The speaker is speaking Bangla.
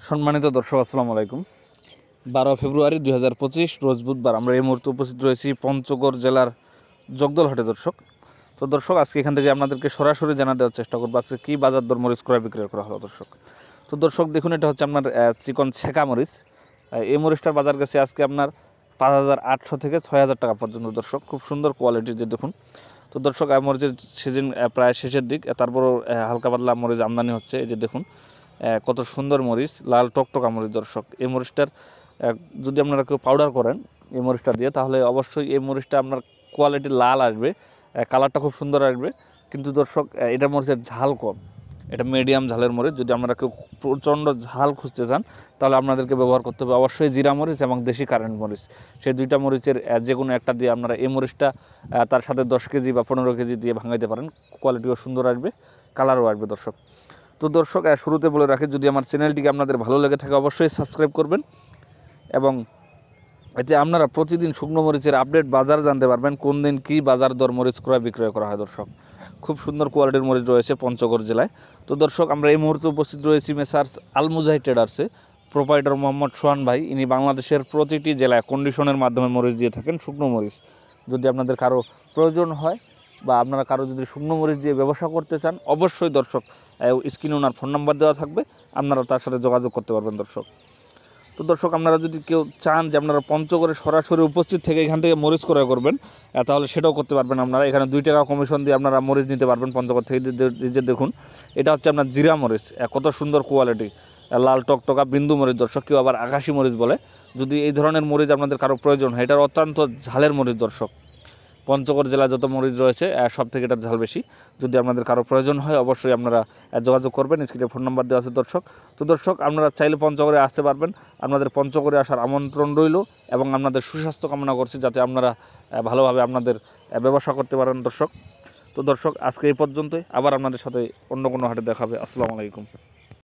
সম্মানিত দর্শক আসসালামু আলাইকুম। 12 ফেব্রুয়ারি 2025 রোজ বুধবার আমরা এই মুহূর্তে উপস্থিত রয়েছি পঞ্চগড় জেলার জগদলহাটে দর্শক। তো দর্শক আজকে এখান থেকে আপনাদেরকে সরাসরি জানা দেওয়ার চেষ্টা করবো আজকে কী বাজার দর মরিচ ক্রয় বিক্রয় করা হলো দর্শক। তো দর্শক দেখুন, এটা হচ্ছে আপনার চিকন ছেঁকা মরিচ। এই মরিচটার বাজার গেছে আজকে আপনার 5,800 থেকে 6,000 টাকা পর্যন্ত দর্শক। খুব সুন্দর কোয়ালিটির যে দেখুন। তো দর্শক মরিচের সিজন প্রায় শেষের দিক, তারপরও হালকা পাতলা মরিচ আমদানি হচ্ছে। এই যে দেখুন কত সুন্দর মরিচ, লাল টকটকা মরিচ দর্শক। এই মরিচটার যদি আপনারা কেউ পাউডার করেন এই মরিচটা দিয়ে, তাহলে অবশ্যই এই মরিচটা আপনার কোয়ালিটি লাল আসবে, কালারটা খুব সুন্দর আসবে। কিন্তু দর্শক এটা মরিচের ঝাল কম, এটা মিডিয়াম ঝালের মরিচ। যদি আপনারা কেউ প্রচণ্ড ঝাল খুঁজতে চান তাহলে আপনাদেরকে ব্যবহার করতে হবে অবশ্যই জিরা মরিচ এবং দেশি কারেন্ট মরিচ। সেই দুইটা মরিচের যে কোনো একটা দিয়ে আপনারা এই মরিচটা তার সাথে 10 কেজি বা 15 কেজি দিয়ে ভাঙাইতে পারেন, কোয়ালিটিও সুন্দর আসবে, কালারও আসবে দর্শক। তো দর্শক শুরুতে বলে রাখি, যদি আমার চ্যানেলটিকে আপনাদের ভালো লেগে থাকে অবশ্যই সাবস্ক্রাইব করবেন, এবং এতে আপনারা প্রতিদিন শুকনো মরিচের আপডেট বাজার জানতে পারবেন, কোন দিন কী বাজার দর মরিচ ক্রয় বিক্রয় করা হয় দর্শক। খুব সুন্দর কোয়ালিটির মরিচ রয়েছে পঞ্চগড় জেলায়। তো দর্শক আমরা এই মুহূর্তে উপস্থিত রয়েছি মেসার্স আলমুজাহিদ ট্রেডার্সে। প্রোপাইটার মোহাম্মদ সোহান ভাই, ইনি বাংলাদেশের প্রতিটি জেলায় কন্ডিশনের মাধ্যমে মরিচ দিয়ে থাকেন, শুকনো মরিচ। যদি আপনাদের কারো প্রয়োজন হয় বা আপনারা কারো যদি শুকনো মরিচ দিয়ে ব্যবসা করতে চান, অবশ্যই দর্শক স্ক্রিনে ওনার ফোন নাম্বার দেওয়া থাকবে, আপনারা তার সাথে যোগাযোগ করতে পারবেন দর্শক। তো দর্শক আপনারা যদি কেউ চান যে আপনারা পঞ্চগড়ে সরাসরি উপস্থিত থেকে এখান থেকে মরিচ ক্রয় করবেন, তাহলে সেটাও করতে পারবেন আপনারা। এখানে 2 টাকা কমিশন দিয়ে আপনারা মরিচ নিতে পারবেন পঞ্চগড় থেকে। যে দেখুন, এটা হচ্ছে আপনার জিরা মরিচ, কত সুন্দর কোয়ালিটি, লাল টকটকা বিন্দু মরিচ দর্শক, কেউ আবার আকাশি মরিচ বলে। যদি এই ধরনের মরিচ আপনাদের কারো প্রয়োজন হয়, এটার অত্যন্ত ঝালের মরিচ দর্শক। পঞ্চগড় জেলায় যত মরিচ রয়েছে সব থেকে এটার ঝাল বেশি। যদি আপনাদের কারো প্রয়োজন হয় অবশ্যই আপনারা যোগাযোগ করবেন, স্ক্রিনে ফোন নাম্বার দেওয়া আছে দর্শক। তো দর্শক আপনারা চাইলে পঞ্চগড়ে আসতে পারবেন, আপনাদের পঞ্চগড়ে আসার আমন্ত্রণ রইল, এবং আপনাদের সুস্বাস্থ্য কামনা করছি যাতে আপনারা ভালোভাবে আপনাদের ব্যবসা করতে পারেন দর্শক। তো দর্শক আজকে এই পর্যন্তই, আবার আপনাদের সাথে অন্য কোনো হাটে দেখা হবে। আসসালামু আলাইকুম।